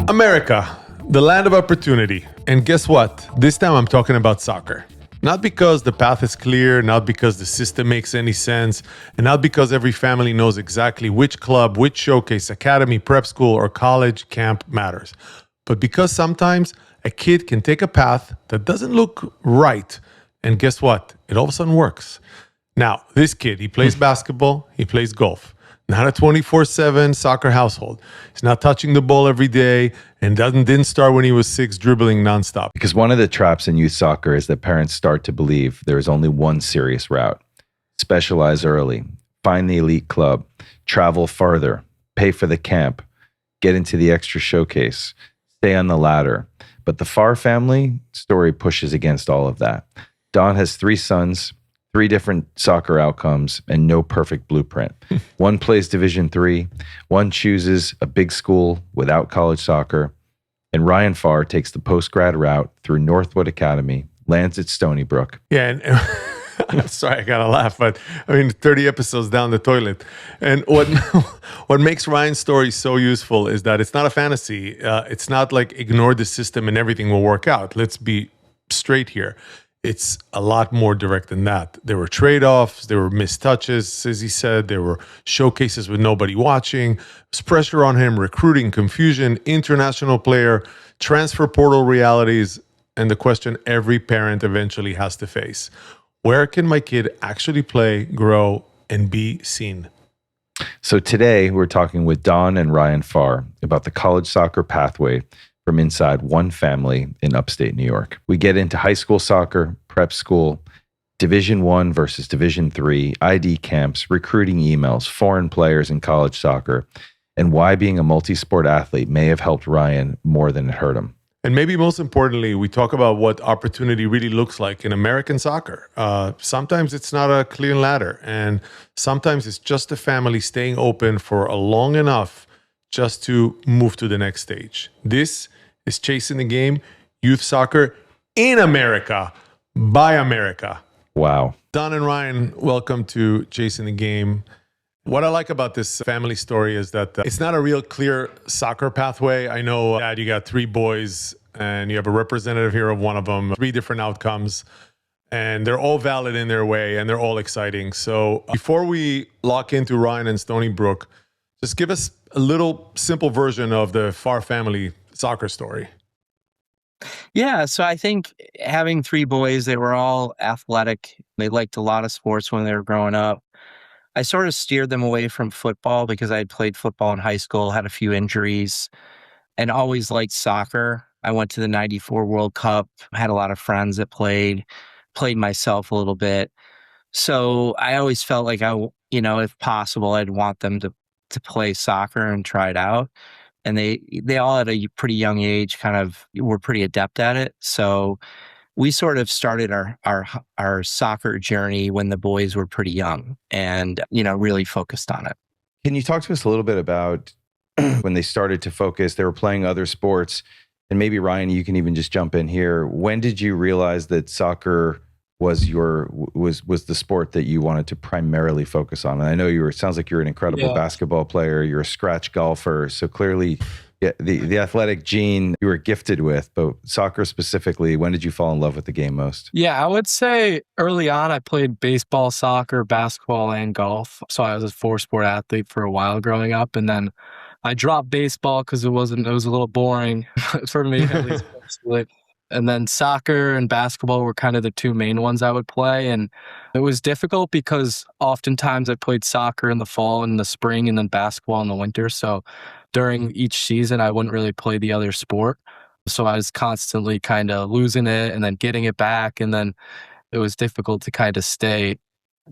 America, the land of opportunity. And guess what? This time I'm talking about soccer. Not because the path is clear, not because the system makes any sense, and not because every family knows exactly which club, which showcase, academy, prep school, or college camp matters. But because sometimes a kid can take a path that doesn't look right, and guess what? It all of a sudden works. Now, this kid, he plays basketball, he plays golf. Not a 24/7 soccer household. He's not touching the ball every day and didn't start when he was 6 dribbling nonstop. Because one of the traps in youth soccer is that parents start to believe there is only one serious route. Specialize early, find the elite club, travel farther, pay for the camp, get into the extra showcase, stay on the ladder. But the Farr family story pushes against all of that. Don has 3 sons, 3 different soccer outcomes, and no perfect blueprint. One plays Division III, one chooses a big school without college soccer, and Ryan Farr takes the post-grad route through Northwood Academy, lands at Stony Brook. Yeah, and I'm sorry, I gotta laugh, but I mean, 30 episodes down the toilet. And what makes Ryan's story so useful is that it's not a fantasy. It's not like ignore the system and everything will work out. Let's be straight here. It's a lot more direct than that. There were trade-offs, there were missed touches, as he said, there were showcases with nobody watching, there's pressure on him, recruiting, confusion, international player, transfer portal realities, and the question every parent eventually has to face. Where can my kid actually play, grow, and be seen? So today we're talking with Don and Ryan Farr about the college soccer pathway from inside one family in upstate New York. We get into high school soccer, prep school, Division I versus Division III, ID camps, recruiting emails, foreign players in college soccer, and why being a multi-sport athlete may have helped Ryan more than it hurt him. And maybe most importantly, we talk about what opportunity really looks like in American soccer. Sometimes it's not a clear ladder, and sometimes it's just a family staying open for a long enough just to move to the next stage. This is Chasing the Game, youth soccer in America, by America. Wow. Don and Ryan, welcome to Chasing the Game. What I like about this family story is that it's not a real clear soccer pathway. I know, Dad, you got 3 boys and you have a representative here of one of them, 3 different outcomes, and they're all valid in their way and they're all exciting. So before we lock into Ryan and Stony Brook, just give us a little simple version of the Farr family soccer story. Yeah, so I think having 3 boys, they were all athletic. They liked a lot of sports when they were growing up. I sort of steered them away from football because I had played football in high school, had a few injuries, and always liked soccer. I went to the '94 World Cup, had a lot of friends that played myself a little bit. So I always felt like if possible, I'd want them to play soccer and try it out. And they all at a pretty young age kind of were pretty adept at it. So we sort of started our soccer journey when the boys were pretty young and, really focused on it. Can you talk to us a little bit about when they started to focus, they were playing other sports, and maybe Ryan, you can even just jump in here. When did you realize that soccer was the sport that you wanted to primarily focus on? And I know it sounds like you're an incredible basketball player, you're a scratch golfer, so clearly the athletic gene you were gifted with, but soccer specifically, when did you fall in love with the game most? Yeah, I would say early on I played baseball, soccer, basketball, and golf. So I was a 4-sport athlete for a while growing up, and then I dropped baseball because it was a little boring for me, at least personally. And then soccer and basketball were kind of the 2 main ones I would play. And it was difficult because oftentimes I played soccer in the fall and the spring and then basketball in the winter. So during each season, I wouldn't really play the other sport. So I was constantly kind of losing it and then getting it back. And then it was difficult to kind of stay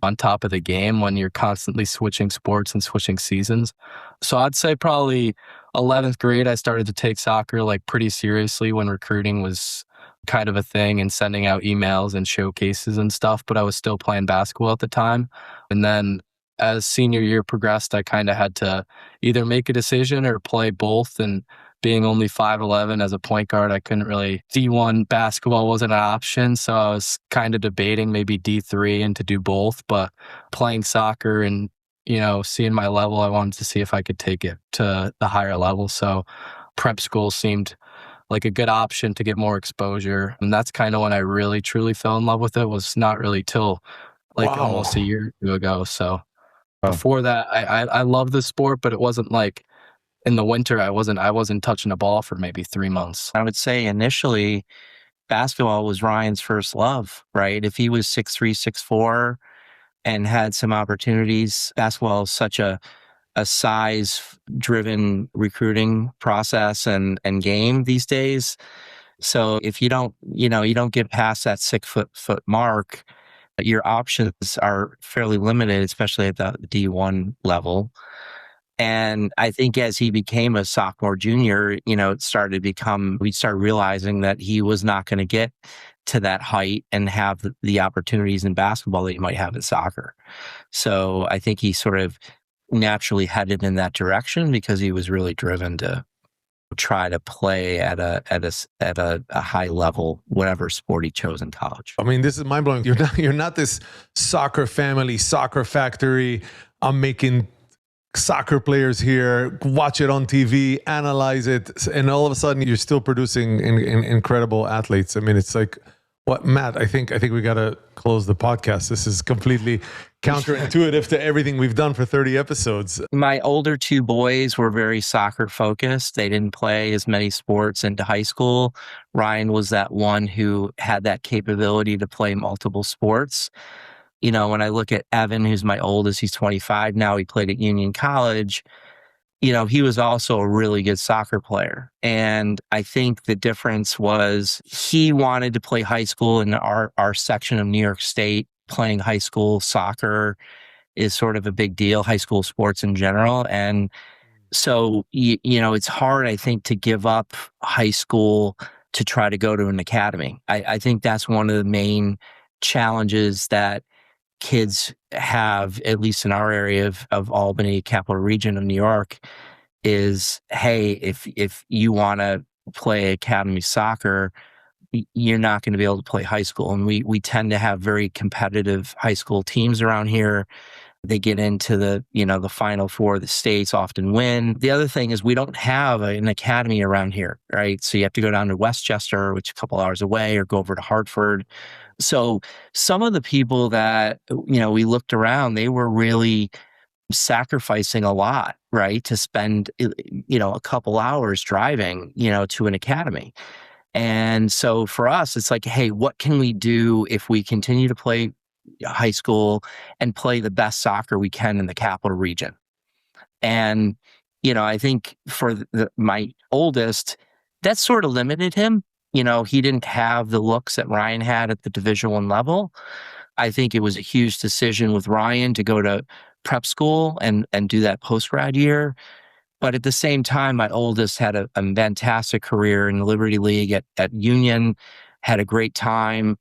on top of the game when you're constantly switching sports and switching seasons. So I'd say probably 11th grade, I started to take soccer like pretty seriously when recruiting was kind of a thing and sending out emails and showcases and stuff, but I was still playing basketball at the time. And then as senior year progressed, I kind of had to either make a decision or play both. And being only 5'11" as a point guard, I couldn't really, D1 basketball wasn't an option. So I was kind of debating maybe D3 and to do both, but playing soccer and seeing my level, I wanted to see if I could take it to the higher level. So prep school seemed like a good option to get more exposure. And that's kind of when I really, truly fell in love with it. Was not really till like almost a year or two ago. So before that, I love the sport, but it wasn't like in the winter, I wasn't touching a ball for maybe 3 months. I would say initially basketball was Ryan's first love, right? If he was 6'3", 6'4", and had some opportunities, basketball is such a size-driven recruiting process and game these days. So if you don't get past that 6 foot mark, your options are fairly limited, especially at the D1 level. And I think as he became a sophomore, junior, it started to we started realizing that he was not going to get to that height and have the opportunities in basketball that you might have in soccer. So I think he sort of naturally headed in that direction because he was really driven to try to play at a high level, whatever sport he chose in college. I mean, this is mind blowing. You're not this soccer family, soccer factory. I'm making soccer players here, watch it on TV, analyze it, and all of a sudden you're still producing incredible athletes. I mean, it's like, what, Matt, I think we got to close the podcast. This is completely counterintuitive to everything we've done for 30 episodes. My older two boys were very soccer focused. They didn't play as many sports into high school. Ryan was that one who had that capability to play multiple sports. When I look at Evan, who's my oldest, he's 25 now, he played at Union College. He was also a really good soccer player. And I think the difference was he wanted to play high school in our section of New York State. Playing high school soccer is sort of a big deal, high school sports in general. And so, it's hard, I think, to give up high school to try to go to an academy. I think that's one of the main challenges that kids have, at least in our area of Albany, capital region of New York, is, hey, if you want to play academy soccer, you're not going to be able to play high school. And we tend to have very competitive high school teams around here. They get into the Final Four of the states, often win. The other thing is we don't have an academy around here, right? So you have to go down to Westchester, which is a couple hours away, or go over to Hartford. So some of the people that, we looked around, they were really sacrificing a lot, right? To spend, a couple hours driving, to an academy. And so for us, it's like, hey, what can we do if we continue to play high school and play the best soccer we can in the capital region? And, I think for my oldest, that sort of limited him. He didn't have the looks that Ryan had at the Division I level. I think it was a huge decision with Ryan to go to prep school and do that post-grad year. But at the same time, my oldest had a fantastic career in the Liberty League at Union, had a great time.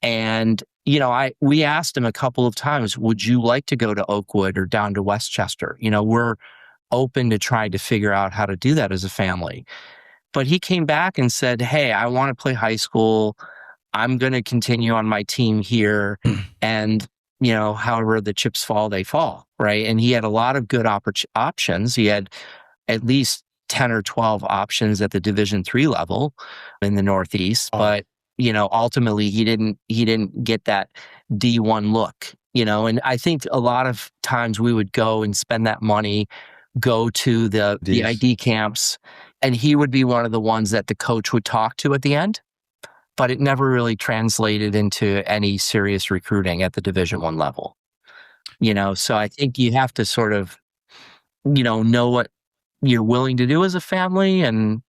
And, we asked him a couple of times, would you like to go to Oakwood or down to Westchester? We're open to trying to figure out how to do that as a family. But he came back and said, hey, I want to play high school. I'm going to continue on my team here. And, however the chips fall, they fall, right? And he had a lot of good options. He had at least 10 or 12 options at the Division III level in the Northeast. But, ultimately he didn't get that D1 look, and I think a lot of times we would go and spend that money, go to the ID camps, and he would be one of the ones that the coach would talk to at the end, but it never really translated into any serious recruiting at the Division I level. So I think you have to sort of, know what you're willing to do as a family. And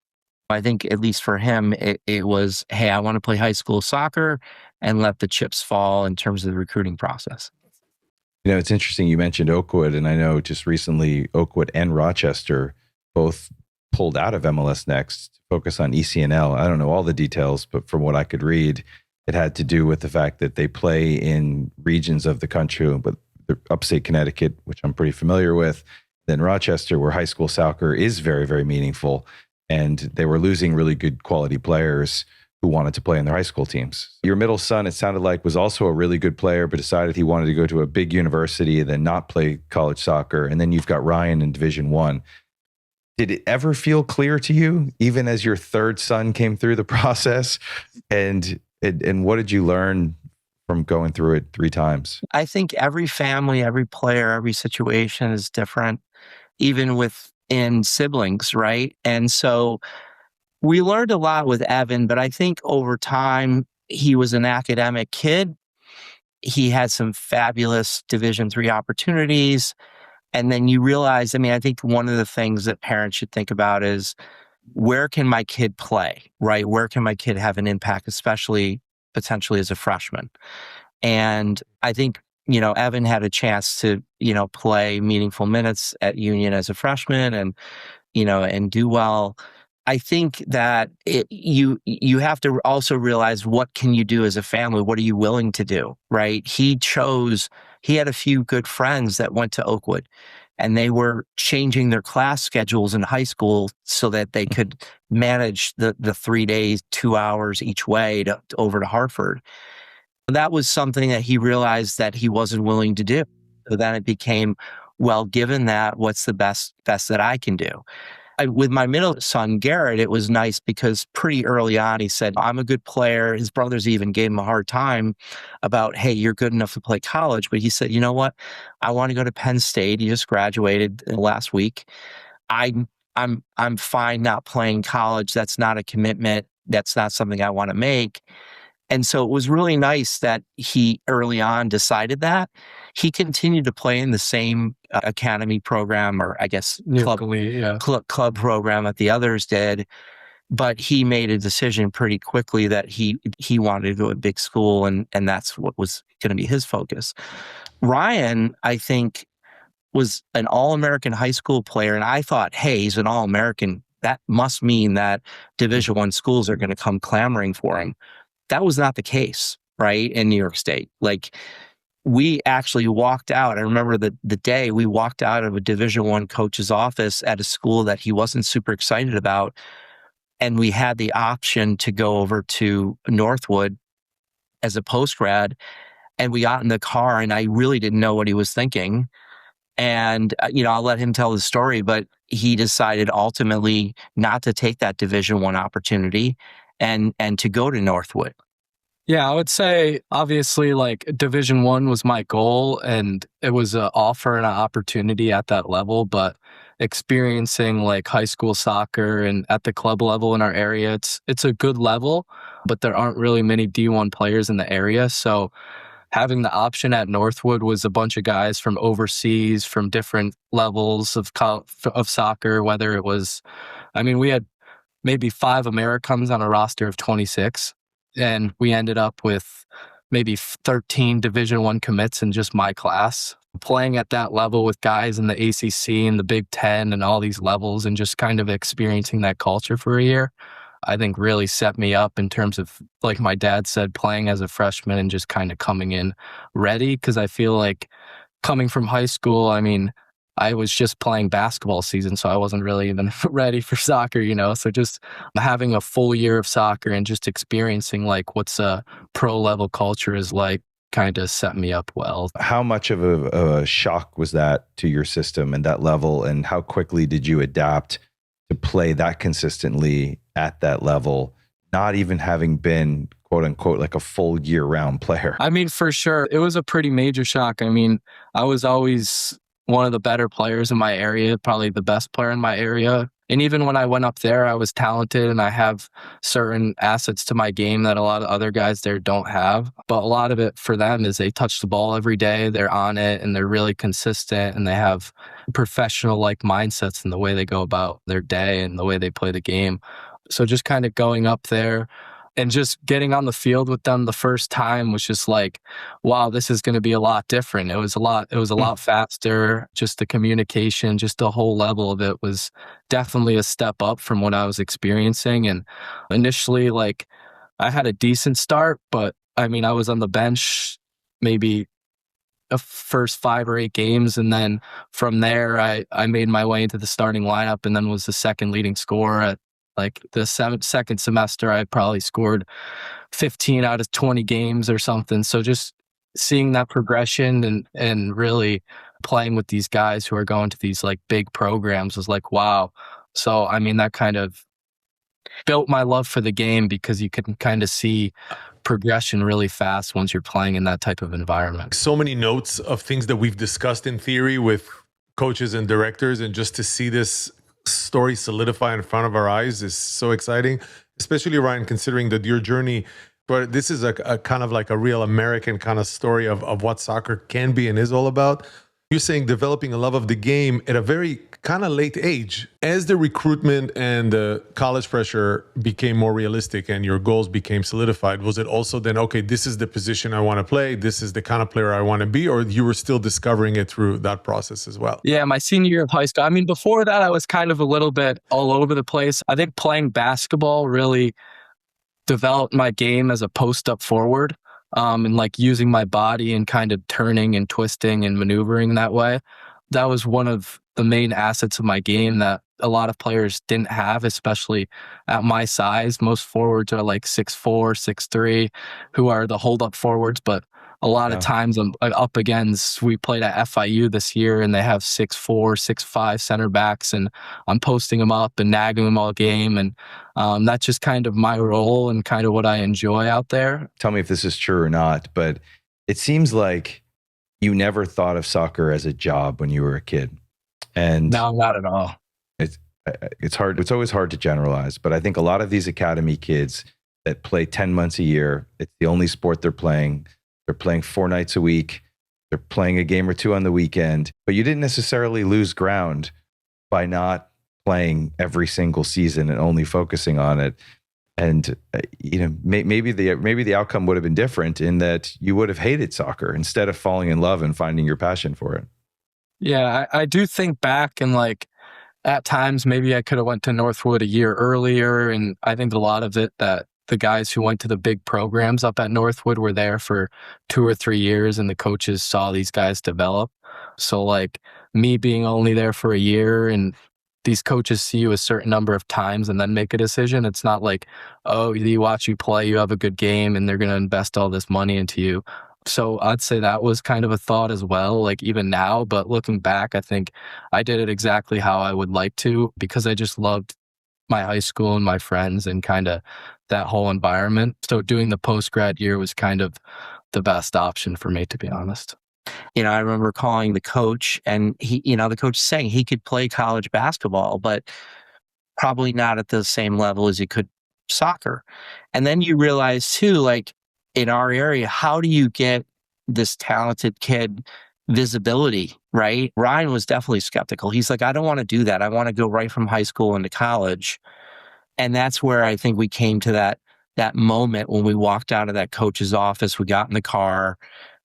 I think at least for him, it was, hey, I want to play high school soccer and let the chips fall in terms of the recruiting process. It's interesting you mentioned Oakwood, and I know just recently Oakwood and Rochester both pulled out of MLS Next to focus on ECNL. I don't know all the details, but from what I could read, it had to do with the fact that they play in regions of the country, but upstate Connecticut, which I'm pretty familiar with, then Rochester, where high school soccer is very, very meaningful. And they were losing really good quality players who wanted to play in their high school teams. Your middle son, it sounded like, was also a really good player, but decided he wanted to go to a big university and then not play college soccer. And then you've got Ryan in Division I. Did it ever feel clear to you, even as your third son came through the process? And what did you learn from going through it 3 times? I think every family, every player, every situation is different, even within siblings, right? And so we learned a lot with Evan, but I think over time, he was an academic kid. He had some fabulous Division III opportunities. And then you realize, I mean, I think one of the things that parents should think about is, where can my kid play, right? Where can my kid have an impact, especially potentially as a freshman? And I think, Evan had a chance to, play meaningful minutes at Union as a freshman and do well. I think that you have to also realize, what can you do as a family? What are you willing to do, right? He had a few good friends that went to Oakwood, and they were changing their class schedules in high school so that they could manage the 3 days, 2 hours each way over to Hartford. That was something that he realized that he wasn't willing to do. So then it became, well, given that, what's the best that I can do? With my middle son, Garrett, it was nice because pretty early on, he said, I'm a good player. His brothers even gave him a hard time about, hey, you're good enough to play college. But he said, you know what? I want to go to Penn State. He just graduated last week. I'm fine not playing college. That's not a commitment. That's not something I want to make. And so it was really nice that he early on decided that. He continued to play in the same academy program, or I guess club program that the others did, but he made a decision pretty quickly that he wanted to go to a big school, and that's what was going to be his focus. Ryan, I think, was an All-American high school player, and I thought, hey, he's an All-American. That must mean that Division I schools are going to come clamoring for him. That was not the case, right, in New York State. Like, we actually walked out. I remember the day we walked out of a Division I coach's office at a school that he wasn't super excited about, and we had the option to go over to Northwood as a post-grad, and we got in the car, and I really didn't know what he was thinking. And, I'll let him tell the story, but he decided ultimately not to take that Division I opportunity and to go to Northwood. Yeah, I would say, obviously, like, Division I was my goal, and it was an offer and an opportunity at that level. But experiencing like high school soccer and at the club level in our area, it's a good level, but there aren't really many D1 players in the area. So having the option at Northwood was a bunch of guys from overseas, from different levels of soccer, whether it was, we had maybe 5 Americans on a roster of 26. And we ended up with maybe 13 Division I commits in just my class. Playing at that level with guys in the ACC and the Big Ten and all these levels, and just kind of experiencing that culture for a year, I think really set me up in terms of, like my dad said, playing as a freshman and just kind of coming in ready. Because I feel like coming from high school, I was just playing basketball season, so I wasn't really even ready for soccer, So just having a full year of soccer and just experiencing like what's a pro level culture is like kind of set me up well. How much of a shock was that to your system and that level, and how quickly did you adapt to play that consistently at that level, not even having been, quote unquote, like a full year round player? For sure. It was a pretty major shock. I was always one of the better players in my area, probably the best player in my area. And even when I went up there, I was talented and I have certain assets to my game that a lot of other guys there don't have. But a lot of it for them is they touch the ball every day, they're on it, and they're really consistent, and they have professional like mindsets in the way they go about their day and the way they play the game. So just kind of going up there and just getting on the field with them the first time was just like, wow, this is going to be a lot different. It was a lot faster. Just the communication, just the whole level of it was definitely a step up from what I was experiencing. And initially, like, I had a decent start, but I was on the bench maybe the first 5 or 8 games. And then from there, I made my way into the starting lineup and then was the second leading scorer Like the second semester, I probably scored 15 out of 20 games or something. So just seeing that progression and really playing with these guys who are going to these like big programs was like, wow. So, I mean, that kind of built my love for the game because you can kind of see progression really fast once you're playing in that type of environment. So many notes of things that we've discussed in theory with coaches and directors, and just to see this story solidify in front of our eyes is so exciting, especially Ryan, considering that your journey, but this is a kind of like a real American kind of story of what soccer can be and is all about. You're saying developing a love of the game at a very kind of late age. As the recruitment and the college pressure became more realistic and your goals became solidified, was it also then, okay, this is the position I want to play, this is the kind of player I want to be, or you were still discovering it through that process as well? Yeah, my senior year of high school. I mean, before that, I was kind of a little bit all over the place. I think playing basketball really developed my game as a post-up forward. And like using my body and kind of turning and twisting and maneuvering that way. That was one of the main assets of my game that a lot of players didn't have, especially at my size. Most forwards are like 6'4", 6'3", who are the hold-up forwards, but a lot of times I'm up against, we played at FIU this year and they have 6'4", 6'5" center backs, and I'm posting them up and nagging them all game. And that's just kind of my role and kind of what I enjoy out there. Tell me if this is true or not, but it seems like you never thought of soccer as a job when you were a kid. And no, not at all. It's hard. It's always hard to generalize, but I think a lot of these academy kids that play 10 months a year, it's the only sport they're playing. They're playing 4 nights a week. They're playing a game or two on the weekend, but you didn't necessarily lose ground by not playing every single season and only focusing on it. And maybe the outcome would have been different in that you would have hated soccer instead of falling in love and finding your passion for it. Yeah, I do think back and like at times maybe I could have went to Northwood a year earlier, and I think a lot of it that the guys who went to the big programs up at Northwood were there for 2 or 3 years and the coaches saw these guys develop. So like me being only there for a year and these coaches see you a certain number of times and then make a decision. It's not like, oh, you watch you play, you have a good game and they're going to invest all this money into you. So I'd say that was kind of a thought as well, like even now, but looking back, I think I did it exactly how I would like to because I just loved my high school and my friends and kind of that whole environment. So doing the post-grad year was kind of the best option for me, to be honest. I remember calling the coach and the coach saying he could play college basketball, but probably not at the same level as he could soccer. And then you realize too, like in our area, how do you get this talented kid visibility, right? Ryan was definitely skeptical. He's like, I don't want to do that. I want to go right from high school into college. And that's where I think we came to that moment when we walked out of that coach's office, we got in the car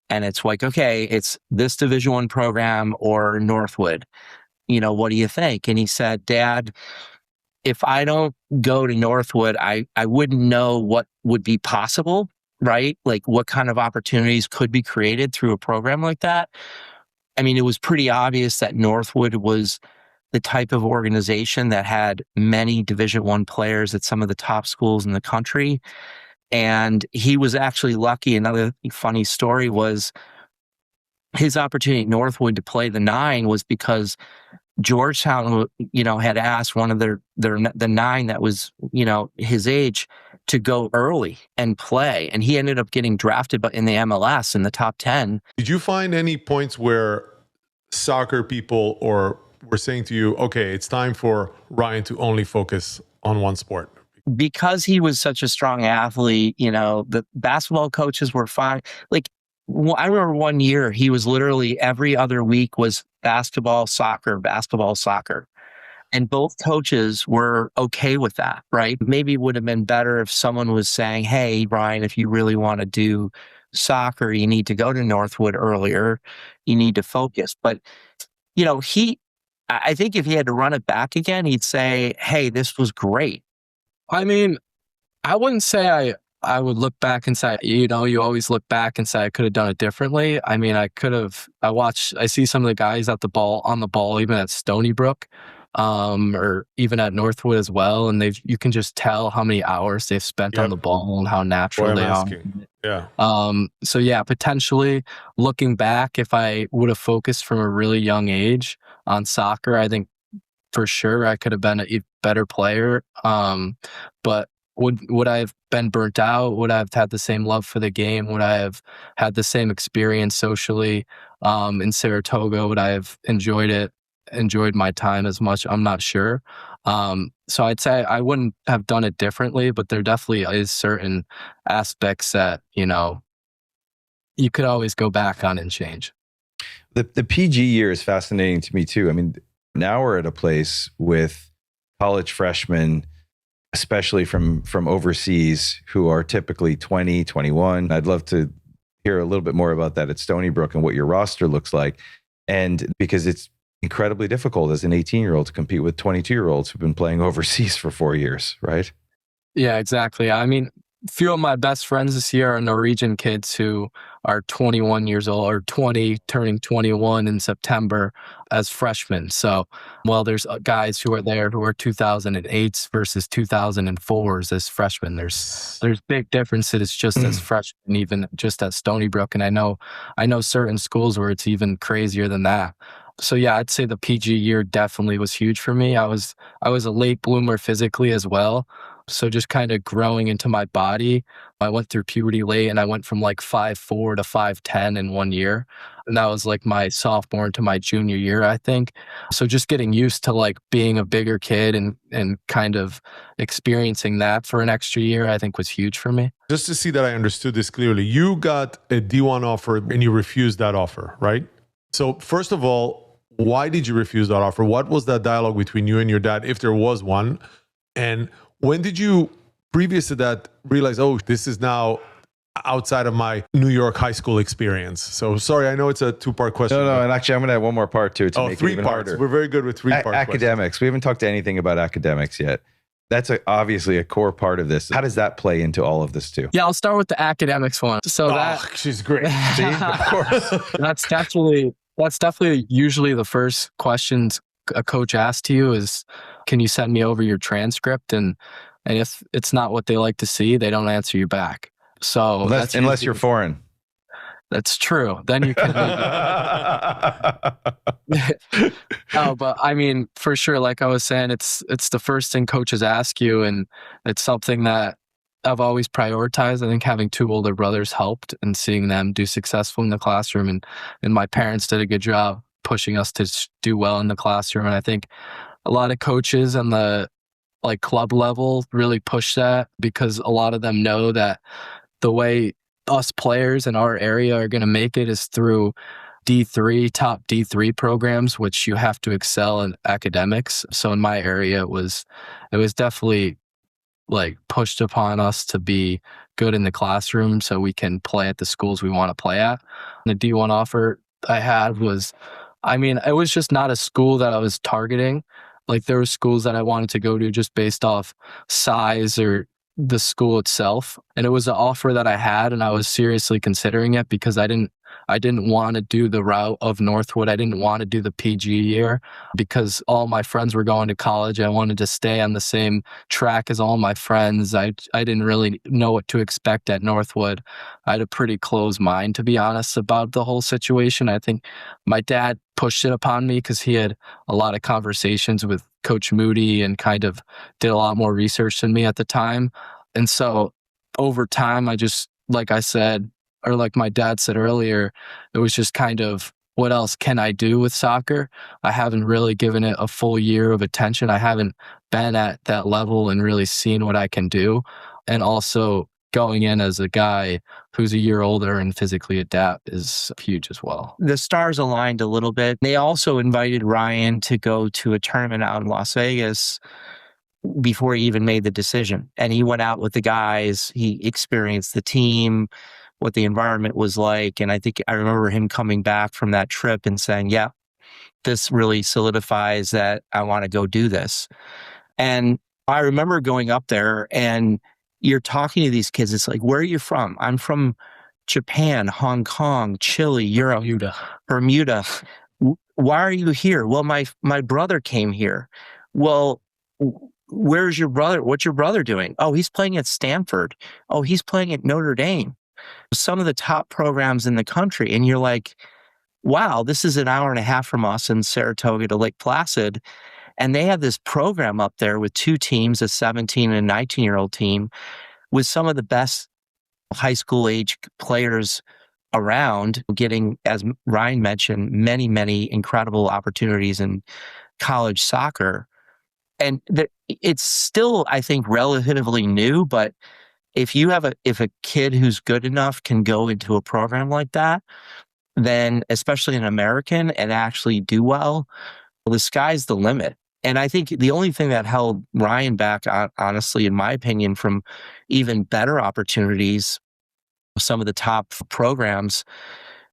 and it's like, okay, it's this Division I program or Northwood. What do you think? And he said, Dad, if I don't go to Northwood, I wouldn't know what would be possible, right? Like what kind of opportunities could be created through a program like that. I mean, it was pretty obvious that Northwood was the type of organization that had many Division I players at some of the top schools in the country. And he was actually lucky. Another funny story was his opportunity at Northwood to play the 9 was because Georgetown, had asked one of the 9 that was, his age to go early and play. And he ended up getting drafted in the MLS in the top 10. Did you find any points where soccer people were saying to you, okay, it's time for Ryan to only focus on one sport? Because he was such a strong athlete, the basketball coaches were fine. Like, I remember one year he was literally every other week was basketball, soccer. And both coaches were okay with that, right? Maybe it would have been better if someone was saying, hey, Ryan, if you really want to do soccer, you need to go to Northwood earlier. You need to focus. But, I think if he had to run it back again, he'd say, hey, this was great. I mean, I wouldn't say I would look back and say, you always look back and say I could have done it differently. I mean, I see some of the guys on the ball, even at Stony Brook, or even at Northwood as well. And you can just tell how many hours they've spent on the ball and how natural Boy, they I'm are. asking. Yeah. So yeah, potentially looking back, if I would have focused from a really young age on soccer, I think for sure I could have been a better player. But would I have been burnt out? Would I have had the same love for the game? Would I have had the same experience socially in Saratoga? Would I have enjoyed my time as much? I'm not sure. So I'd say I wouldn't have done it differently, but there definitely is certain aspects that, you could always go back on and change. The PG year is fascinating to me too. I mean, now we're at a place with college freshmen, especially from overseas, who are typically 20, 21. I'd love to hear a little bit more about that at Stony Brook and what your roster looks like. And because it's incredibly difficult as an 18-year-old to compete with 22-year-olds who've been playing overseas for 4 years, right? Yeah, exactly. I mean, few of my best friends this year are Norwegian kids who are 21 years old or 20, turning 21 in September as freshmen. So, well, there's guys who are there who are 2008s versus 2004s as freshmen. There's big differences just as freshmen, even just at Stony Brook. And I know certain schools where it's even crazier than that. So yeah, I'd say the PG year definitely was huge for me. I was a late bloomer physically as well. So just kind of growing into my body. I went through puberty late and I went from like 5'4" to 5'10" in 1 year. And that was like my sophomore into my junior year, I think. So just getting used to like being a bigger kid and kind of experiencing that for an extra year, I think was huge for me. Just to see that I understood this clearly, you got a D1 offer and you refused that offer, right? So first of all, why did you refuse that offer? What was that dialogue between you and your dad, if there was one? And when did you, previous to that, realize, oh, this is now outside of my New York high school experience? So sorry, I know it's a two-part question. No, and actually I'm going to add one more part to it to make it even parts. harder. We're very good with three-part academics. questions. We haven't talked to anything about academics yet. That's obviously a core part of this. How does that play into all of this too? Yeah, I'll start with the academics one. So she's great. See, of course. That's definitely usually the first questions a coach asks to you is, can you send me over your transcript? And if it's not what they like to see, they don't answer you back. So unless you're foreign. That's true. Then you can. No, but I mean, for sure, like I was saying, it's the first thing coaches ask you, and it's something that I've always prioritized. I think having two older brothers helped and seeing them do successful in the classroom, and my parents did a good job pushing us to do well in the classroom. And I think a lot of coaches on the like club level really push that because a lot of them know that the way us players in our area are going to make it is through top D3 programs, which you have to excel in academics. So in my area, it was definitely like pushed upon us to be good in the classroom so we can play at the schools we want to play at. And the D1 offer I had was, I mean, it was just not a school that I was targeting. Like there were schools that I wanted to go to just based off size or the school itself. And it was an offer that I had, and I was seriously considering it because I didn't want to do the route of Northwood. I didn't want to do the PG year because all my friends were going to college. I wanted to stay on the same track as all my friends. I didn't really know what to expect at Northwood. I had a pretty closed mind, to be honest, about the whole situation. I think my dad pushed it upon me because he had a lot of conversations with Coach Moody and kind of did a lot more research than me at the time. And so over time, I just, like I said, or like my dad said earlier, it was just kind of, what else can I do with soccer? I haven't really given it a full year of attention. I haven't been at that level and really seen what I can do. And also going in as a guy who's a year older and physically adapt is huge as well. The stars aligned a little bit. They also invited Ryan to go to a tournament out in Las Vegas before he even made the decision. And he went out with the guys. He experienced the team, what the environment was like. And I think I remember him coming back from that trip and saying, yeah, this really solidifies that I want to go do this. And I remember going up there and you're talking to these kids. It's like, where are you from? I'm from Japan, Hong Kong, Chile, Europe, Bermuda. why are you here? Well, my brother came here. Well, where's your brother? What's your brother doing? Oh, he's playing at Stanford. Oh, he's playing at Notre Dame. Some of the top programs in the country. And you're like, wow, this is an hour and a half from us in Saratoga to Lake Placid. And they have this program up there with two teams, a 17 and a 19-year-old team, with some of the best high school age players around, getting, as Ryan mentioned, many, many incredible opportunities in college soccer. And it's still, I think, relatively new, but if a kid who's good enough can go into a program like that, then especially an American and actually do well, the sky's the limit. And I think the only thing that held Ryan back, honestly, in my opinion, from even better opportunities, some of the top programs,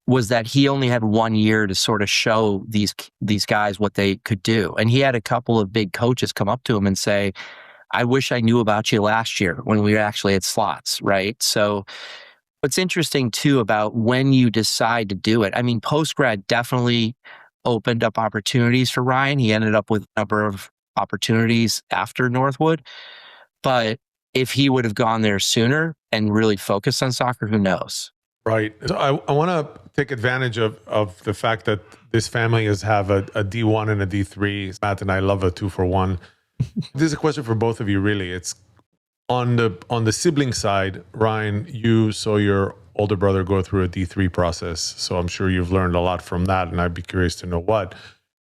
was that he only had 1 year to sort of show these guys what they could do. And he had a couple of big coaches come up to him and say, I wish I knew about you last year when we actually had slots, right? So what's interesting too about when you decide to do it, I mean, post-grad definitely opened up opportunities for Ryan. He ended up with a number of opportunities after Northwood. But if he would have gone there sooner and really focused on soccer, who knows? Right. So I want to take advantage of the fact that this family have a D1 and a D3. Matt and I love a 2-for-1. This is a question for both of you, really. It's on the sibling side. Ryan, you saw your older brother go through a D3 process, so I'm sure you've learned a lot from that, and I'd be curious to know what.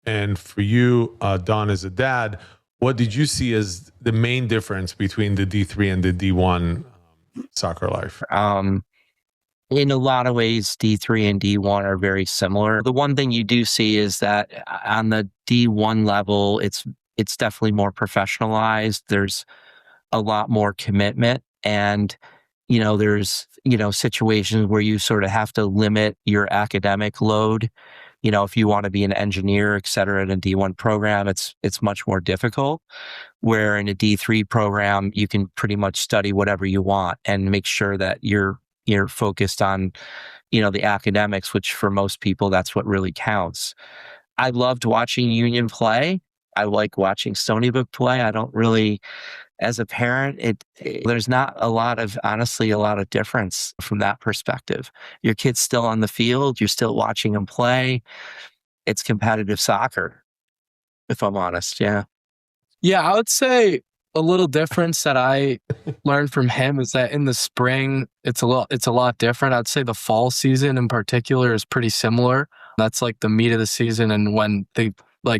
And for you, Don, as a dad, what did you see as the main difference between the D3 and the D1 soccer life? In a lot of ways, D3 and D1 are very similar. The one thing you do see is that on the D1 level, it's definitely more professionalized. There's a lot more commitment, and there's situations where you sort of have to limit your academic load. If you want to be an engineer, et cetera, in a D1 program, it's much more difficult. Where in a D3 program, you can pretty much study whatever you want and make sure that you're focused on, the academics, which for most people, that's what really counts. I loved watching Union play. I like watching Stony Brook play. I don't really, as a parent, there's not honestly a lot of difference from that perspective. Your kid's still on the field. You're still watching them play. It's competitive soccer, if I'm honest. Yeah. Yeah, I would say a little difference that I learned from him is that in the spring, it's a lot different. I'd say the fall season in particular is pretty similar. That's like the meat of the season and when the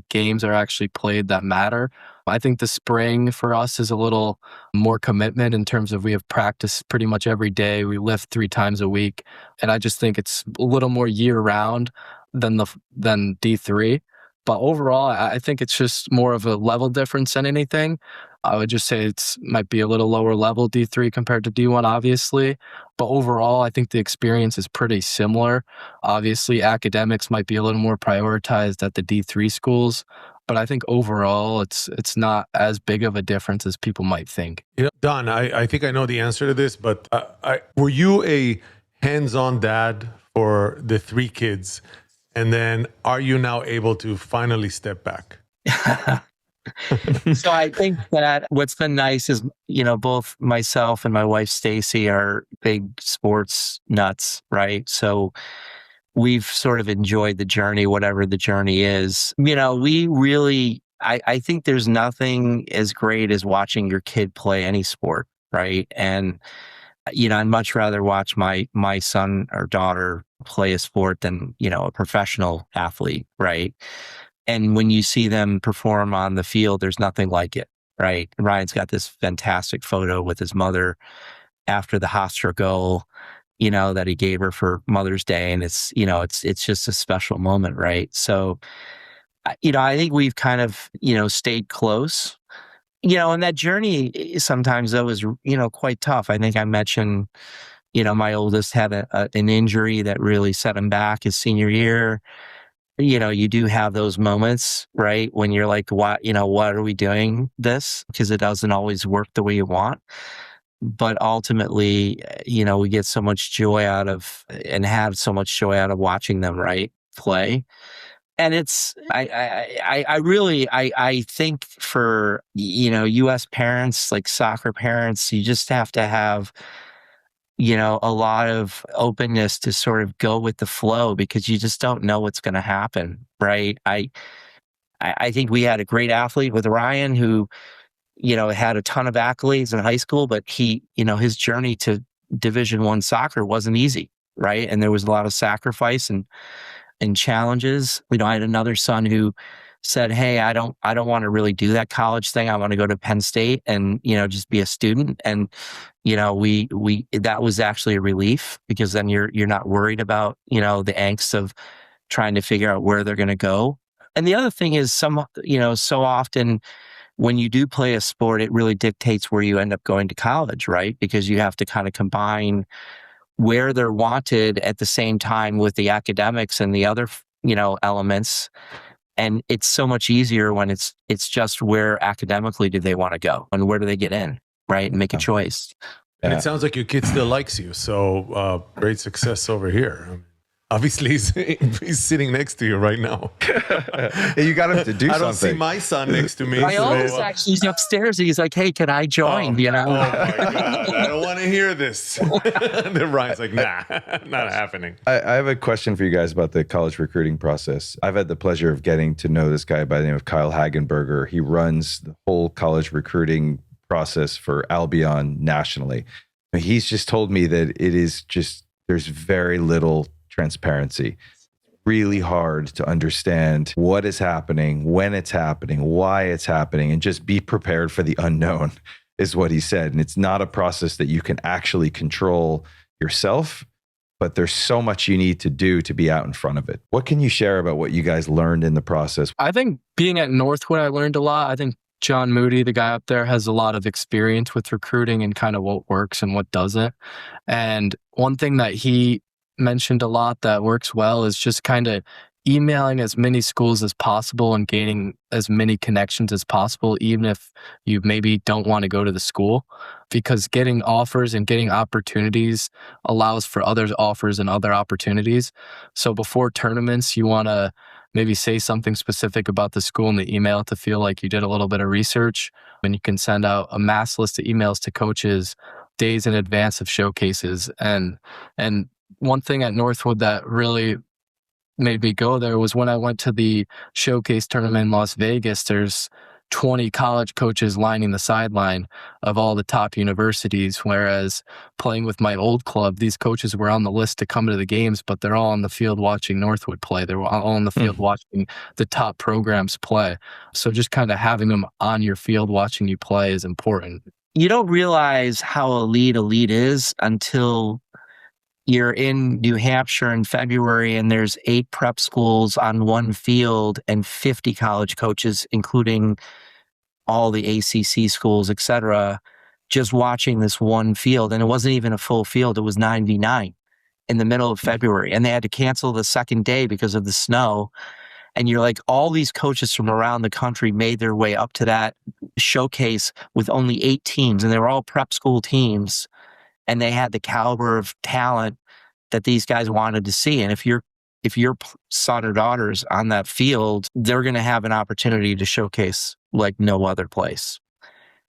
games are actually played that matter. I think the spring for us is a little more commitment in terms of we have practice pretty much every day. We lift 3 times a week. And I just think it's a little more year round than D3. But overall, I think it's just more of a level difference than anything. I would just say might be a little lower level D3 compared to D1, obviously. But overall, I think the experience is pretty similar. Obviously, academics might be a little more prioritized at the D3 schools. But I think overall, it's not as big of a difference as people might think. Don, I think I know the answer to this, but were you a hands-on dad for the 3 kids? And then are you now able to finally step back? So I think that what's been nice is, both myself and my wife, Stacy, are big sports nuts, right? So we've sort of enjoyed the journey, whatever the journey is. We really, I think there's nothing as great as watching your kid play any sport, right? And, I'd much rather watch my son or daughter play a sport than, a professional athlete, right? And when you see them perform on the field, there's nothing like it, right? Ryan's got this fantastic photo with his mother after the Hofstra goal, that he gave her for Mother's Day. And it's just a special moment, right? So, I think we've kind of, stayed close, and that journey sometimes though is, quite tough. I think I mentioned, my oldest had an injury that really set him back his senior year. You do have those moments, right? When you're like, what are we doing this? Because it doesn't always work the way you want. But ultimately, we get so much joy out of and have so much joy out of watching them, right, play. And it's I really I think for U.S. parents, like soccer parents, you just have to have a lot of openness to sort of go with the flow, because you just don't know what's going to happen, right? I think we had a great athlete with Ryan who had a ton of accolades in high school, but his journey to Division I soccer wasn't easy, right? And there was a lot of sacrifice and challenges. I had another son who said, "Hey, I don't want to really do that college thing. I want to go to Penn State and just be a student." And we that was actually a relief, because then you're not worried about the angst of trying to figure out where they're going to go. And the other thing is, so often when you do play a sport, it really dictates where you end up going to college, right? Because you have to kind of combine where they're wanted at the same time with the academics and the other, elements. And it's so much easier when it's just where academically do they want to go and where do they get in, right? And make a choice. And it sounds like your kid still likes you. So great success over here. I mean, obviously, he's sitting next to you right now. You got him to do something. I don't see my son next to me. My oldest actually is upstairs. He's like, "Hey, can I join?" Oh my God, I don't want to hear this. And then Ryan's like, "Nah, not happening." I have a question for you guys about the college recruiting process. I've had the pleasure of getting to know this guy by the name of Kyle Hagenberger. He runs the whole college recruiting process for Albion nationally. He's just told me that it is just, there's very little transparency. Really hard to understand what is happening, when it's happening, why it's happening, and just be prepared for the unknown is what he said. And it's not a process that you can actually control yourself, but there's so much you need to do to be out in front of it. What can you share about what you guys learned in the process? I think being at Northwood, I learned a lot. I think John Moody, the guy up there, has a lot of experience with recruiting and kind of what works and what doesn't. And one thing that he mentioned a lot that works well is just kind of emailing as many schools as possible and gaining as many connections as possible, even if you maybe don't want to go to the school, because getting offers and getting opportunities allows for other offers and other opportunities. So before tournaments, you want to maybe say something specific about the school in the email to feel like you did a little bit of research, and you can send out a mass list of emails to coaches days in advance of showcases. And one thing at Northwood that really made me go there was when I went to the showcase tournament in Las Vegas. There's 20 college coaches lining the sideline of all the top universities, whereas playing with my old club, these coaches were on the list to come to the games, but they're all on the field watching Northwood play. They were all on the field watching the top programs play. So just kind of having them on your field watching you play is important. You don't realize how elite is until you're in New Hampshire in February and there's 8 prep schools on one field and 50 college coaches, including all the ACC schools, et cetera, just watching this one field. And it wasn't even a full field. It was 9v9 in the middle of February. And they had to cancel the second day because of the snow. And you're like, all these coaches from around the country made their way up to that showcase with only 8 teams. And they were all prep school teams. And they had the caliber of talent that these guys wanted to see. And if your son or daughter's on that field, they're going to have an opportunity to showcase like no other place.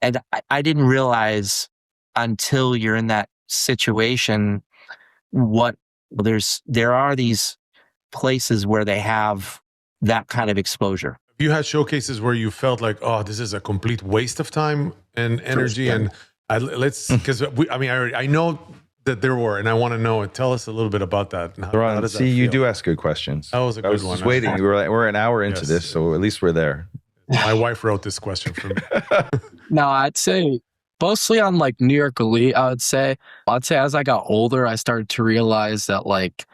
And I didn't realize until you're in that situation there are these places where they have that kind of exposure. You had showcases where you felt like, oh, this is a complete waste of time and energy. And because I know that there were, and I want to know. Tell us a little bit about that. Ron, see, you do ask good questions. That was a good one. I was just waiting. We're an hour into this, so at least we're there. My wife wrote this question for me. No, I'd say mostly on like New York Elite. I'd say as I got older, I started to realize that like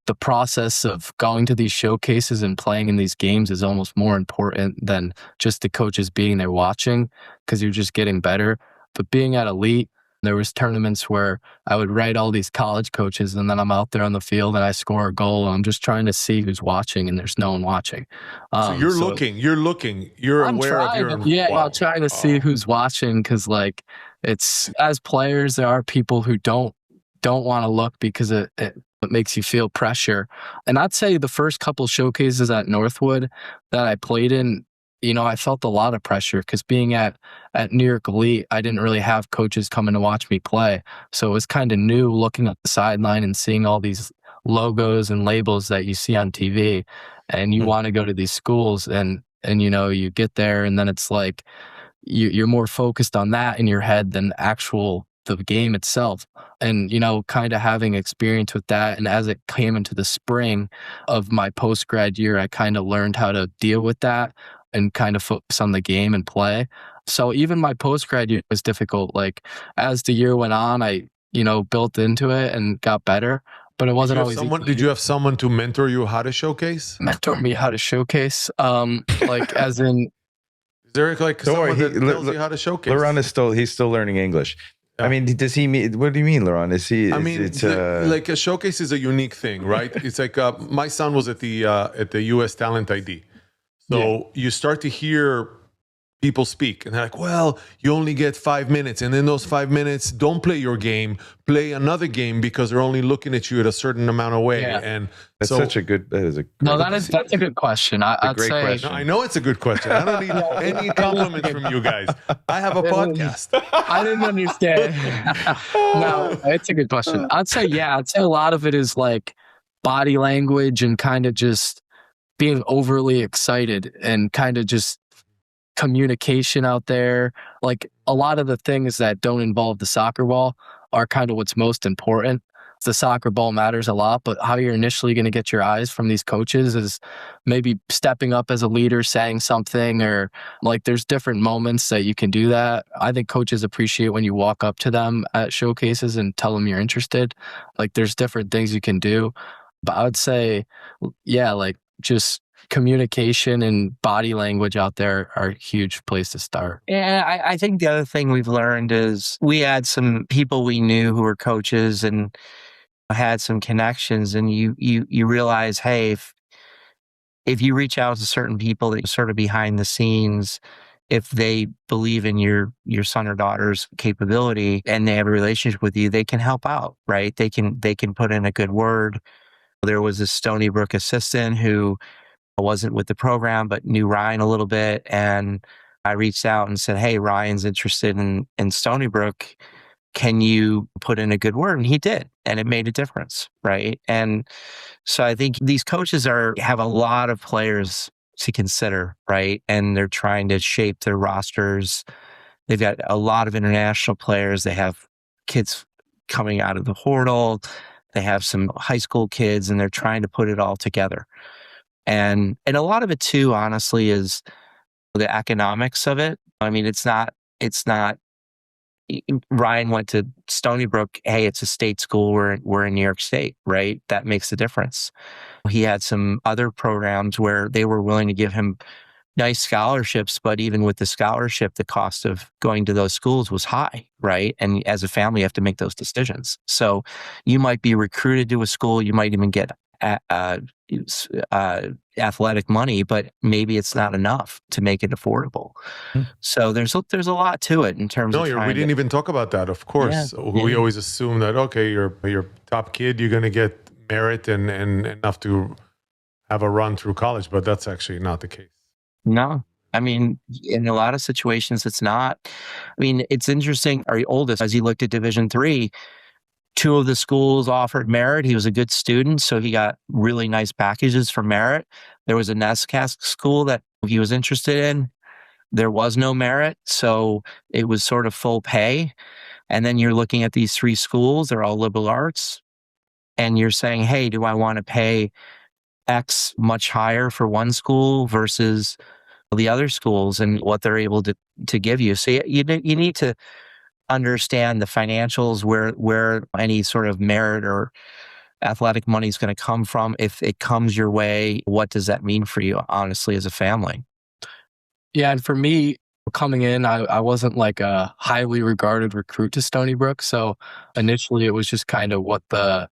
the process of going to these showcases and playing in these games is almost more important than just the coaches being there watching, because you're just getting better. But being at Elite, there was tournaments where I would write all these college coaches, and then I'm out there on the field and I score a goal. And I'm just trying to see who's watching, and there's no one watching. So you're looking, you're I'm aware of your... I'm trying to see who's watching, because like it's, as players, there are people who don't want to look because It makes you feel pressure. And I'd say the first couple showcases at Northwood that I played in, I felt a lot of pressure because being at New York Elite, I didn't really have coaches coming to watch me play. So it was kind of new looking at the sideline and seeing all these logos and labels that you see on TV. And you want to go to these schools and you get there and then it's like you're more focused on that in your head than the game itself. And, kind of having experience with that. And as it came into the spring of my post-grad year, I kind of learned how to deal with that and kind of focus on the game and play. So even my post-grad year was difficult. Like as the year went on, I, built into it and got better, but it wasn't always easy. Did you have someone to mentor you how to showcase? Mentor me how to showcase? Like as in... Is there like someone that tells you how to showcase? Laurent he's still learning English. I mean, does he mean? What do you mean, Laurent? Like a showcase is a unique thing, right? It's like my son was at the U.S. Talent ID, so you start to hear people speak, and they're like, "Well, you only get 5 minutes, and in those 5 minutes, don't play your game, play another game because they're only looking at you at a certain amount of way." Yeah. And that's that's a good that's a good question. I'd say question. No, I know it's a good question. I don't need any compliments from you guys. I have a podcast. I didn't understand. No, it's a good question. I'd say a lot of it is like body language and kind of just being overly excited and kind of just communication out there. Like a lot of the things that don't involve the soccer ball are kind of what's most important. The soccer ball matters a lot, but how you're initially going to get your eyes from these coaches is maybe stepping up as a leader, saying something, or like there's different moments that you can do that. I think coaches appreciate when you walk up to them at showcases and tell them you're interested. Like there's different things you can do, but I would say, like just communication and body language out there are a huge place to start. Yeah, I think the other thing we've learned is we had some people we knew who were coaches and had some connections, and you realize, hey, if you reach out to certain people that are sort of behind the scenes, if they believe in your son or daughter's capability and they have a relationship with you, they can help out, right? They can put in a good word. There was a Stony Brook assistant who wasn't with the program, but knew Ryan a little bit. And I reached out and said, hey, Ryan's interested in Stony Brook. Can you put in a good word? And he did. And it made a difference, right? And so I think these coaches have a lot of players to consider, right? And they're trying to shape their rosters. They've got a lot of international players. They have kids coming out of the portal. They have some high school kids, and they're trying to put it all together. And a lot of it too, honestly, is the economics of it. I mean, it's not, Ryan went to Stony Brook. Hey, it's a state school. We're in New York State, right? That makes a difference. He had some other programs where they were willing to give him nice scholarships, but even with the scholarship, the cost of going to those schools was high, right? And as a family, you have to make those decisions. So you might be recruited to a school, you might even get athletic money, but maybe it's not enough to make it affordable. So there's a lot to it in terms of. We didn't even talk about that. Of course, we always assume that you're top kid, you're going to get merit and enough to have a run through college, but that's actually not the case. No. I mean, in a lot of situations, it's not. I mean, it's interesting. Our oldest, as he looked at Division III, 2 of the schools offered merit. He was a good student, so he got really nice packages for merit. There was a NESCAS school that he was interested in. There was no merit, so it was sort of full pay. And then you're looking at these 3 schools, they're all liberal arts, and you're saying, hey, do I want to pay X much higher for one school versus the other schools and what they're able to give you? So you need to understand the financials, where any sort of merit or athletic money is going to come from. If it comes your way, what does that mean for you, honestly, as a family? Yeah, and for me, coming in, I wasn't like a highly regarded recruit to Stony Brook. So initially it was just kind of what the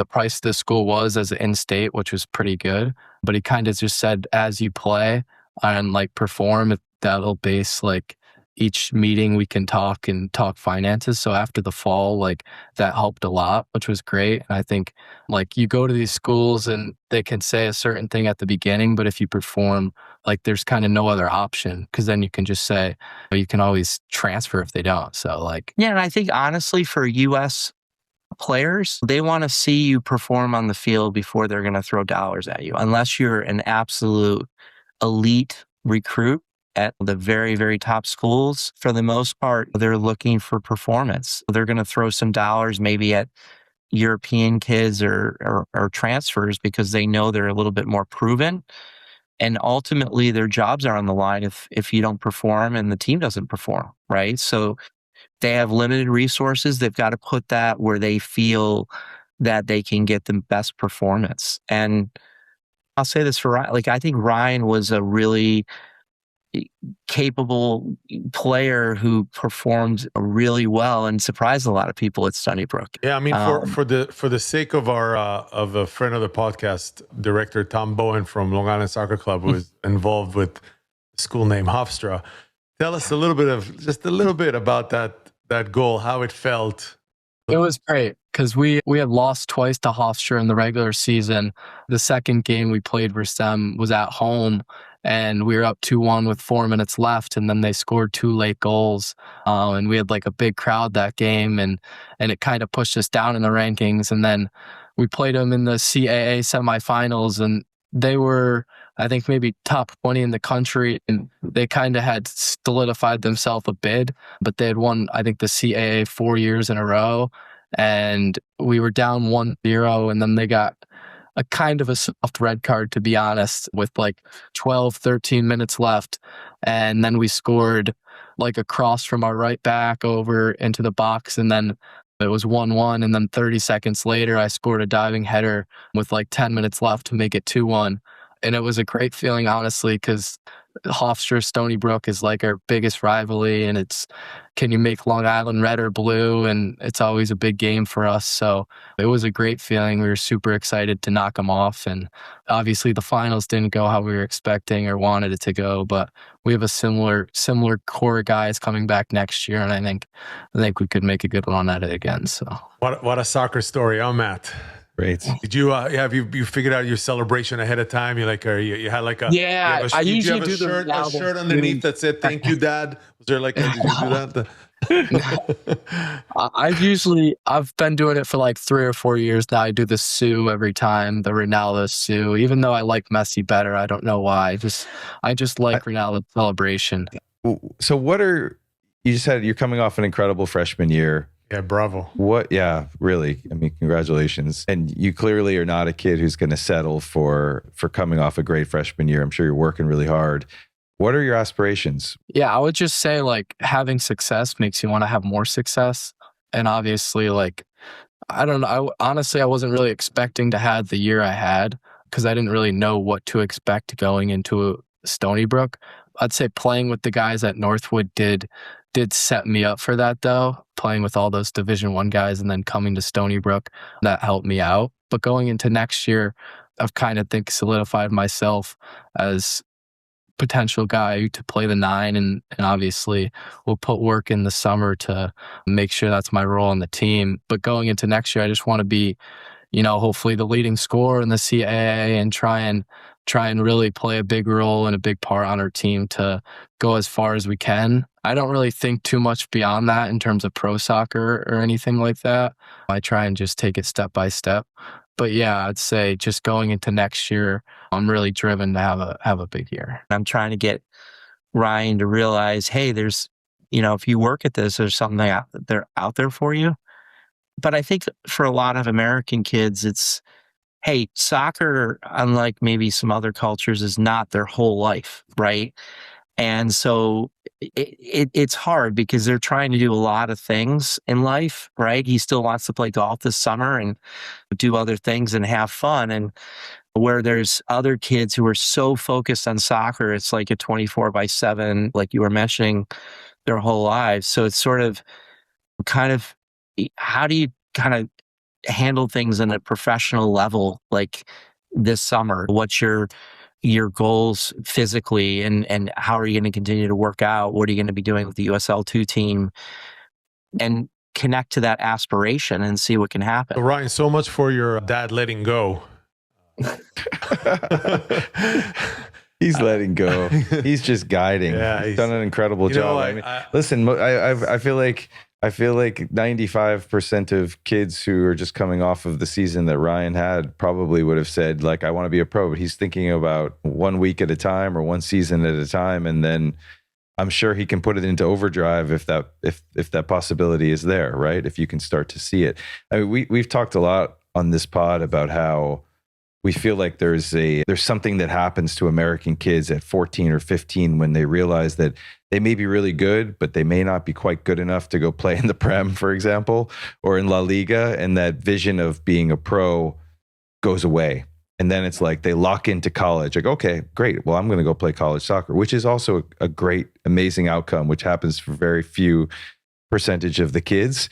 price of the school was as an in-state, which was pretty good. But he kind of just said, as you play and like perform, that'll base like each meeting we can talk finances. So after the fall, like that helped a lot, which was great. And I think like you go to these schools and they can say a certain thing at the beginning, but if you perform, like there's kind of no other option, because then you can just say, you can always transfer if they don't. So like, Yeah, and I think honestly for US players, they want to see you perform on the field before they're going to throw dollars at you, unless you're an absolute elite recruit at the very, very top schools. For the most part, they're looking for performance. They're going to throw some dollars maybe at European kids or transfers because they know they're a little bit more proven. And ultimately, their jobs are on the line if you don't perform and the team doesn't perform, right? So they have limited resources. They've got to put that where they feel that they can get the best performance. And I'll say this for Ryan, like I think Ryan was a really capable player who performed really well and surprised a lot of people at Stony Brook. Yeah, I mean, for the sake of our of a friend of the podcast, director Tom Bowen from Long Island Soccer Club, who is involved with a school named Hofstra, tell us a little bit about that goal, how it felt. it was great because we had lost twice to Hofstra in the regular season. The second game we played versus them was at home, and we were up 2-1 with 4 minutes left, and then they scored 2 late goals. And we had like a big crowd that game, and it kind of pushed us down in the rankings. And then we played them in the CAA semifinals, and they were, I think, maybe top 20 in the country, and they kind of had solidified themselves a bid, but they had won, I think, the CAA 4 years in a row, and we were down 1-0, and then they got a kind of a soft red card, to be honest, with like 12, 13 minutes left, and then we scored like a cross from our right back over into the box, and then it was 1-1, and then 30 seconds later, I scored a diving header with like 10 minutes left to make it 2-1. And it was a great feeling, honestly, because Hofstra Stony Brook is like our biggest rivalry, and it's, can you make Long Island red or blue? And it's always a big game for us. So it was a great feeling. We were super excited to knock them off. And obviously the finals didn't go how we were expecting or wanted it to go, but we have a similar core of guys coming back next year. And I think we could make a good run at it again. So What a soccer story, Matt. Great. Did you have you figured out your celebration ahead of time? You like, or you had like a, I usually do a shirt underneath that said "Thank you, Dad"? Was there like, did you do that? I've been doing it for like 3 or 4 years now. I do the Sue every time, the Ronaldo Sue, even though I like Messi better. I don't know why. I just like Ronaldo celebration. So you just said you're coming off an incredible freshman year. Yeah, bravo. Yeah, really. I mean, congratulations. And you clearly are not a kid who's going to settle for coming off a great freshman year. I'm sure you're working really hard. What are your aspirations? Yeah, I would just say like having success makes you want to have more success. And obviously, like, I don't know. Honestly, I wasn't really expecting to have the year I had because I didn't really know what to expect going into Stony Brook. I'd say playing with the guys at Northwood did set me up for that, though. Playing with all those Division I guys and then coming to Stony Brook, that helped me out. But going into next year, I've kind of solidified myself as potential guy to play the 9, and obviously we'll put work in the summer to make sure that's my role on the team. But going into next year, I just want to be, hopefully the leading scorer in the CAA and try and really play a big role and a big part on our team to go as far as we can. I don't really think too much beyond that in terms of pro soccer or anything like that. I try and just take it step by step. But yeah, I'd say just going into next year, I'm really driven to have a big year. I'm trying to get Ryan to realize, hey, there's, if you work at this, there's something out there for you. But I think for a lot of American kids, it's, hey, soccer, unlike maybe some other cultures, is not their whole life, right? And so it's hard because they're trying to do a lot of things in life, right? He still wants to play golf this summer and do other things and have fun. And where there's other kids who are so focused on soccer, it's like a 24/7, like you were mentioning, their whole lives. So it's sort of kind of, how do you kind of handle things on a professional level like this summer? What's your your goals physically and how are you going to continue to work out? What are you going to be doing with the USL2 team? And connect to that aspiration and see what can happen. So Ryan, so much for your dad letting go. He's letting go. He's just guiding. Yeah, he's done an incredible job. Listen, I feel like 95% of kids who are just coming off of the season that Ryan had probably would have said, like, I want to be a pro, but he's thinking about 1 week at a time or one season at a time. And then I'm sure he can put it into overdrive if that possibility is there, right? If you can start to see it. I mean, we've talked a lot on this pod about how we feel like there's something that happens to American kids at 14 or 15 when they realize that they may be really good, but they may not be quite good enough to go play in the Prem, for example, or in La Liga, and that vision of being a pro goes away. And then it's like they lock into college. Like, okay, great. Well, I'm going to go play college soccer, which is also a great, amazing outcome, which happens for very few percentage of the kids.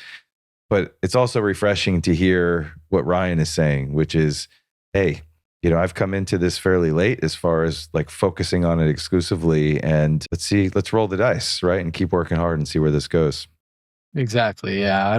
But it's also refreshing to hear what Ryan is saying, which is, hey, I've come into this fairly late as far as like focusing on it exclusively, and let's roll the dice, right? And keep working hard and see where this goes. Exactly. Yeah.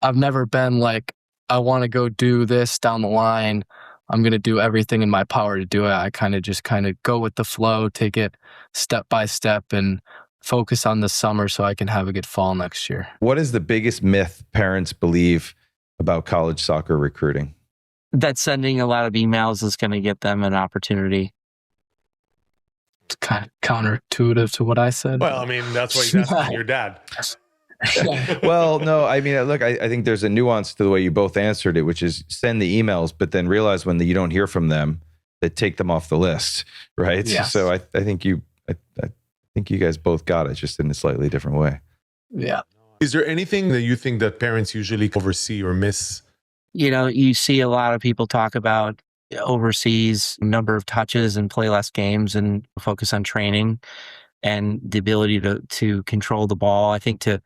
I've never been like, I want to go do this down the line. I'm going to do everything in my power to do it. I kind of go with the flow, take it step by step, and focus on the summer so I can have a good fall next year. What is the biggest myth parents believe about college soccer recruiting? That sending a lot of emails is going to get them an opportunity. It's kind of counterintuitive to what I said. Well, I mean, that's why he's asking your dad. Well, no, I mean, look, I think there's a nuance to the way you both answered it, which is send the emails, but then realize when you don't hear from them, that take them off the list, right? Yes. So I think you guys both got it, just in a slightly different way. Yeah. Is there anything that you think that parents usually oversee or miss? You see a lot of people talk about overseas number of touches and play less games and focus on training and the ability to control the ball. I think to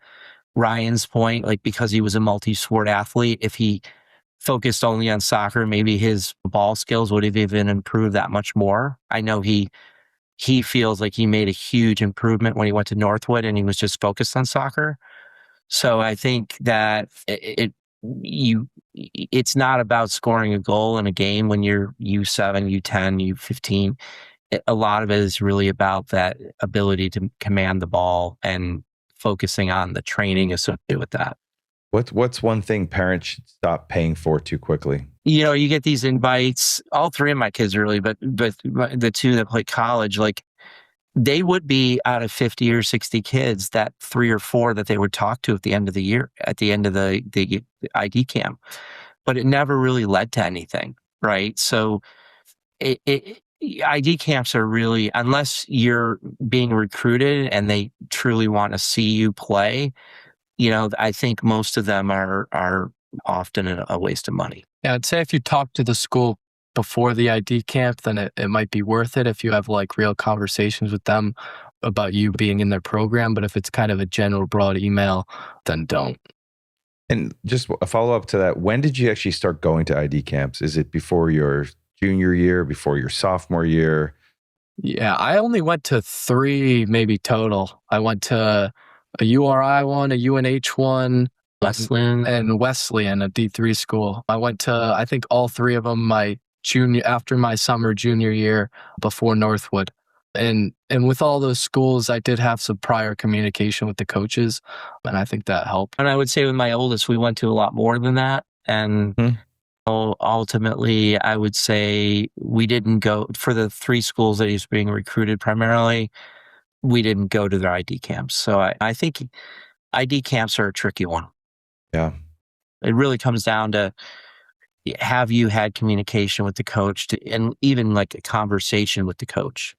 Ryan's point, like because he was a multi-sport athlete, if he focused only on soccer, maybe his ball skills would have even improved that much more. I know he feels like he made a huge improvement when he went to Northwood and he was just focused on soccer. So I think that it's not about scoring a goal in a game when you're U7, U10, U15. A lot of it is really about that ability to command the ball and focusing on the training associated with that. What's one thing parents should stop paying for too quickly? You get these invites, all three of my kids really, but the two that play college, like they would be out of 50 or 60 kids, that 3 or 4 that they would talk to at the end of the year, at the end of the ID camp. But it never really led to anything, right? So ID camps are really, unless you're being recruited and they truly want to see you play, I think most of them are often a waste of money. Yeah, I'd say if you talk to the school before the ID camp, then it might be worth it if you have like real conversations with them about you being in their program. But if it's kind of a general broad email, then don't. And just a follow up to that, when did you actually start going to ID camps? Is it before your junior year, before your sophomore year? Yeah, I only went to 3 maybe total. I went to a URI one, a UNH one, Wesleyan, and Wesleyan, a D3 school. I went to, I think, all 3 of them after my summer junior year before Northwood. And with all those schools, I did have some prior communication with the coaches, and I think that helped. And I would say with my oldest, we went to a lot more than that. And ultimately, I would say we didn't go, for the 3 schools that he's being recruited primarily, we didn't go to their ID camps. So I think ID camps are a tricky one. Yeah. It really comes down to, have you had communication with the coach and even like a conversation with the coach?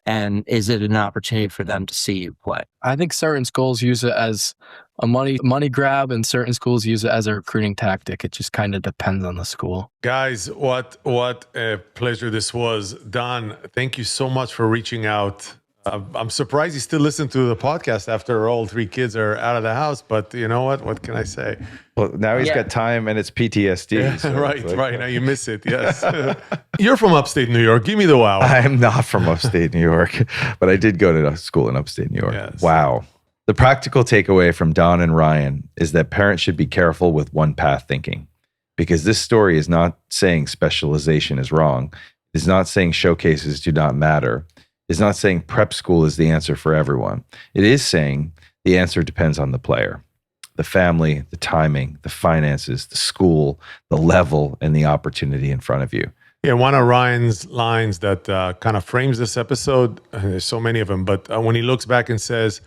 And is it an opportunity for them to see you play? I think certain schools use it as a money grab, and certain schools use it as a recruiting tactic. It just kind of depends on the school. Guys, what a pleasure this was. Don, thank you so much for reaching out I'm surprised you still listen to the podcast after all three kids are out of the house. But you know what? What can I say? Well, now he's Yeah. got time and it's PTSD. Yeah, so right, it's like- right. Now you miss it. Yes. You're from upstate New York. Give me the wow. I'm not from upstate New York, but I did go to school in upstate New York. Yes. Wow. The practical takeaway from Don and Ryan is that parents should be careful with one path thinking, because this story is not saying specialization is wrong. It's not saying showcases do not matter. It's not saying prep school is the answer for everyone. It is saying the answer depends on the player, the family, the timing, the finances, the school, the level, and the opportunity in front of you. Yeah, one of Ryan's lines that kind of frames this episode, there's so many of them, but when he looks back and says,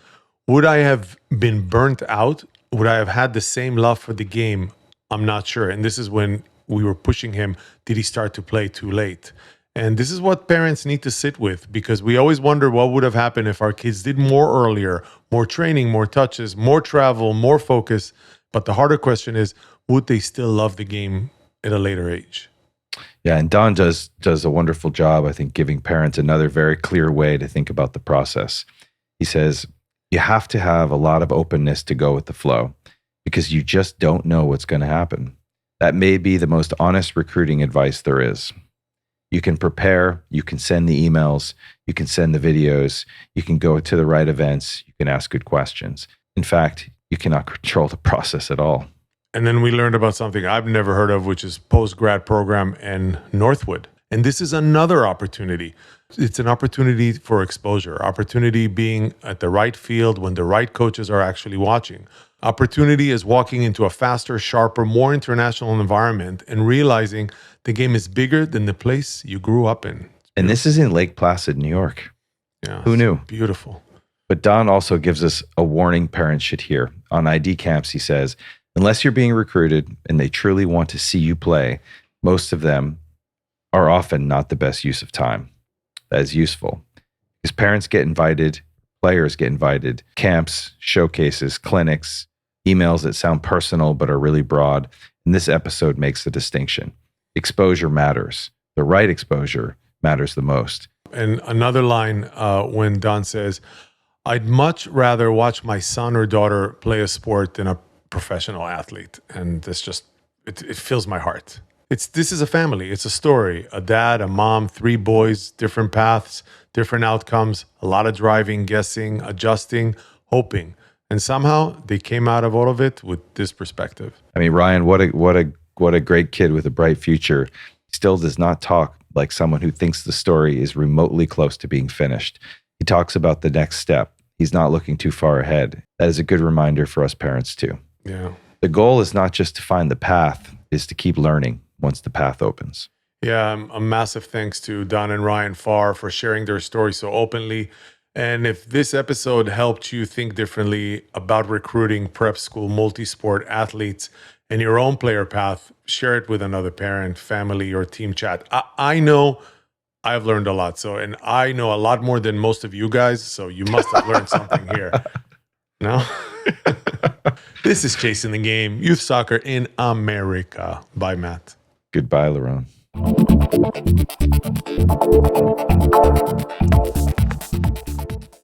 would I have been burnt out? Would I have had the same love for the game? I'm not sure. And this is when we were pushing him. Did he start to play too late? And this is what parents need to sit with, because we always wonder what would have happened if our kids did more earlier, more training, more touches, more travel, more focus. But the harder question is, would they still love the game at a later age? Yeah, and Don does a wonderful job, I think, giving parents another very clear way to think about the process. He says, you have to have a lot of openness to go with the flow, because you just don't know what's going to happen. That may be the most honest recruiting advice there is. You can prepare, you can send the emails, you can send the videos, you can go to the right events, you can ask good questions. In fact, you cannot control the process at all. And then we learned about something I've never heard of, which is post-grad program in Northwood. And this is another opportunity. It's an opportunity for exposure, opportunity being at the right field when the right coaches are actually watching. Opportunity is walking into a faster, sharper, more international environment and realizing the game is bigger than the place you grew up in. And this is in Lake Placid, New York. Yeah, Who knew? Beautiful. But Don also gives us a warning parents should hear. On ID camps, he says, unless you're being recruited and they truly want to see you play, most of them are often not the best use of time. That is useful. Because parents get invited, players get invited, camps, showcases, clinics, emails that sound personal but are really broad. And this episode makes the distinction. Exposure matters. The right exposure matters the most. And another line when Don says, I'd much rather watch my son or daughter play a sport than a professional athlete. And this just, it fills my heart. This is a family. It's a story. A dad, a mom, three boys, different paths, different outcomes, a lot of driving, guessing, adjusting, hoping. And somehow they came out of all of it with this perspective. I mean, Ryan, what a great kid with a bright future. He still does not talk like someone who thinks the story is remotely close to being finished. He talks about the next step. He's not looking too far ahead. That is a good reminder for us parents too. Yeah. The goal is not just to find the path, is to keep learning once the path opens. Yeah, a massive thanks to Don and Ryan Farr for sharing their story so openly. And if this episode helped you think differently about recruiting, prep school, multi-sport athletes, and your own player path, share it with another parent, family, or team chat. I know I've learned a lot. And I know a lot more than most of you guys. So you must have learned something here. No? This is Chasing the Game, youth soccer in America. Bye, Matt. Goodbye, Laurent.